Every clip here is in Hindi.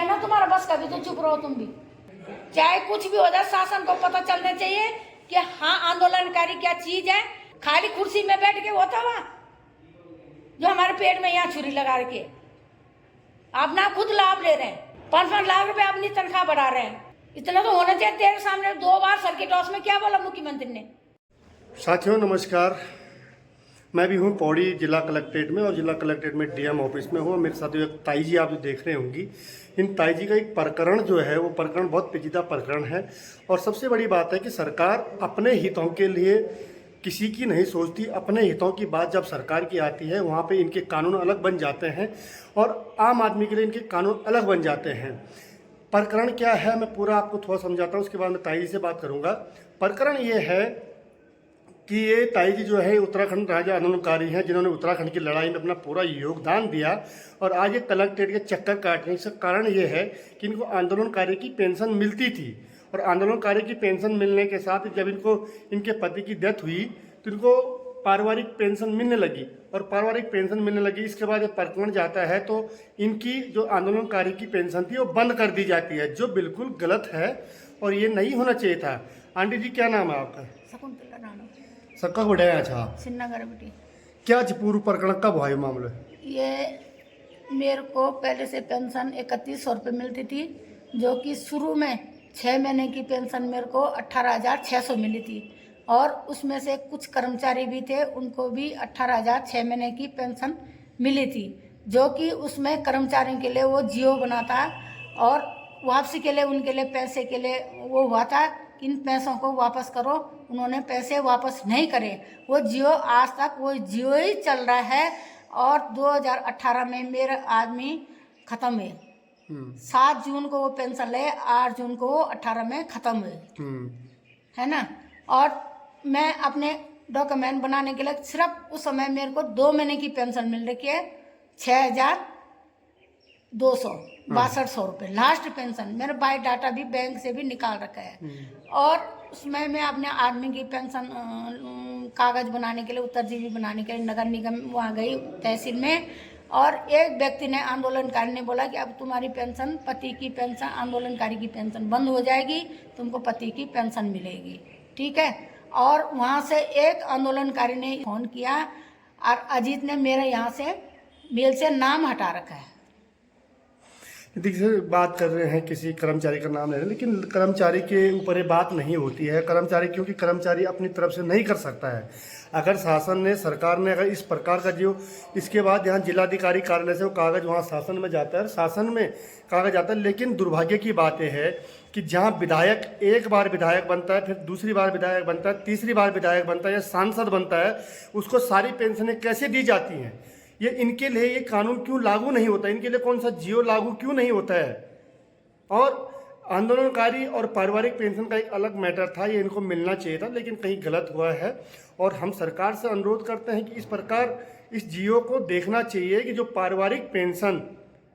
है ना तुम्हारा बस का भी, तो चुप रहो तुम भी। चाहे कुछ भी हो जाए, शासन को पता चलना चाहिए कि हाँ आंदोलनकारी क्या चीज है। खाली कुर्सी में बैठ के होता हुआ जो हमारे पेट में यहाँ छुरी लगा के अपना खुद लाभ ले रहे हैं। 5-5 लाख रुपए अपनी तनख्वाह बढ़ा रहे हैं। इतना तो होना चाहिए। तेरे सामने 2 बार सर्किट हाउस में क्या बोला मुख्यमंत्री ने। साथियों नमस्कार, मैं भी हूँ पौड़ी जिला कलेक्ट्रेट में और जिला कलेक्ट्रेट में डीएम ऑफिस में हूँ। मेरे साथ एक ताई जी आप जो देख रहे होंगी, इन ताई जी का एक प्रकरण जो है वो प्रकरण बहुत पेचीदा प्रकरण है। और सबसे बड़ी बात है कि सरकार अपने हितों के लिए किसी की नहीं सोचती। अपने हितों की बात जब सरकार की आती है वहाँ पे इनके कानून अलग बन जाते हैं और आम आदमी के लिए इनके कानून अलग बन जाते हैं। प्रकरण क्या है मैं पूरा आपको थोड़ा समझाता हूँ, उसके बाद मैं ताई जी से बात करूँगा। प्रकरण ये है कि ये ताई जी जो है उत्तराखंड राज्य आंदोलनकारी हैं, जिन्होंने उत्तराखंड की लड़ाई में अपना पूरा योगदान दिया और आज ये कलेक्ट्रेट के चक्कर काटने का कारण ये है कि इनको आंदोलनकारी की पेंशन मिलती थी और आंदोलनकारी की पेंशन मिलने के साथ जब इनको इनके पति की डेथ हुई तो इनको पारिवारिक पेंशन मिलने लगी और पारिवारिक पेंशन मिलने लगी। इसके बाद ये प्रकरण जाता है तो इनकी जो आंदोलनकारी की पेंशन थी वो बंद कर दी जाती है, जो बिल्कुल गलत है और ये नहीं होना चाहिए था। आंटी जी क्या नाम है आपका? शकुंतला नाम सक्का गुड़े अच्छा सिन्नागर बेटी। क्या पूर्व प्रकरण कब हुआ ये मामला? ये मेरे को पहले से पेंशन 3100 रुपये मिलती थी, जो कि शुरू में 6 महीने की पेंशन मेरे को 18,600 मिली थी और उसमें से कुछ कर्मचारी भी थे, उनको भी 18,000 6 महीने की पेंशन मिली थी, जो कि उसमें कर्मचारियों के लिए वो जियो बना था और वापसी के लिए उनके लिए पैसे के लिए वो हुआ था कि इन पैसों को वापस करो। उन्होंने पैसे वापस नहीं करे। वो जियो आज तक वो जियो ही चल रहा है और 2018 में मेरा आदमी ख़त्म है। 7 जून को वो पेंशन ले, 8 जून को वो 18 में ख़त्म हुए, है ना। और मैं अपने डॉक्यूमेंट बनाने के लिए सिर्फ उस समय मेरे को 2 महीने की पेंशन मिल रही है, 6,262 रुपये लास्ट पेंशन। मेरा बायोडाटा भी बैंक से भी निकाल रखा है और उसमें मैं अपने आदमी की पेंशन कागज़ बनाने के लिए, उत्तरजीवी बनाने के लिए नगर निगम वहाँ गई तहसील में और एक व्यक्ति ने, आंदोलनकारी ने बोला कि अब तुम्हारी पेंशन, पति की पेंशन, आंदोलनकारी की पेंशन बंद हो जाएगी, तुमको पति की पेंशन मिलेगी, ठीक है। और वहाँ से एक आंदोलनकारी ने फ़ोन किया और अजीत ने मेरे यहाँ से मेल से नाम हटा रखा है। देखिए बात कर रहे हैं किसी कर्मचारी का नाम ले रहे हैं, लेकिन कर्मचारी के ऊपर ये बात नहीं होती है। कर्मचारी क्योंकि कर्मचारी अपनी तरफ से नहीं कर सकता है। अगर शासन ने, सरकार ने अगर इस प्रकार का जो इसके बाद यहाँ जिलाधिकारी कार्यालय से वो कागज़ वहाँ शासन में जाता है, शासन में कागज़ आता है। लेकिन दुर्भाग्य की बात यह है कि जहाँ विधायक एक बार विधायक बनता है, फिर दूसरी बार विधायक बनता है, तीसरी बार विधायक बनता है या सांसद बनता है, उसको सारी पेंशनें कैसे दी जाती हैं? ये इनके लिए ये कानून क्यों लागू नहीं होता? इनके लिए कौन सा जियो लागू क्यों नहीं होता है? और आंदोलनकारी और पारिवारिक पेंशन का एक अलग मैटर था, ये इनको मिलना चाहिए था, लेकिन कहीं गलत हुआ है। और हम सरकार से अनुरोध करते हैं कि इस प्रकार इस जियो को देखना चाहिए कि जो पारिवारिक पेंशन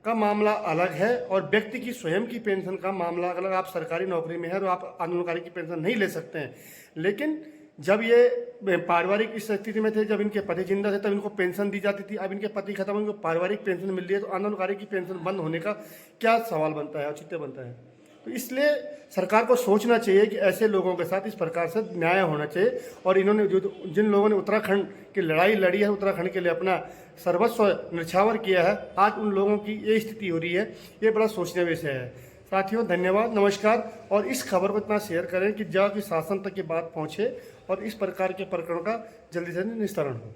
का मामला अलग है और व्यक्ति की स्वयं की पेंशन का मामला अलग। आप सरकारी नौकरी में हैं तो आप आंदोलनकारी की पेंशन नहीं ले सकते हैं, लेकिन जब ये पारिवारिक इस स्थिति में थे, जब इनके पति जिंदा थे तब इनको पेंशन दी जाती थी। अब इनके पति खत्म, इनको पारिवारिक पेंशन मिल रही है, तो आंदोलनकारी की पेंशन बंद होने का क्या सवाल बनता है, औचित्य बनता है? तो इसलिए सरकार को सोचना चाहिए कि ऐसे लोगों के साथ इस प्रकार से न्याय होना चाहिए। और इन्होंने जिन लोगों ने उत्तराखंड की लड़ाई लड़ी है, उत्तराखंड के लिए अपना सर्वस्व न्यौछावर किया है, आज उन लोगों की ये स्थिति हो रही है, ये बड़ा सोचने विषय है। साथियों धन्यवाद, नमस्कार। और इस खबर को इतना शेयर करें कि जाके शासन तक ये बात पहुँचे और इस प्रकार के प्रकरण का जल्दी से निस्तारण हो।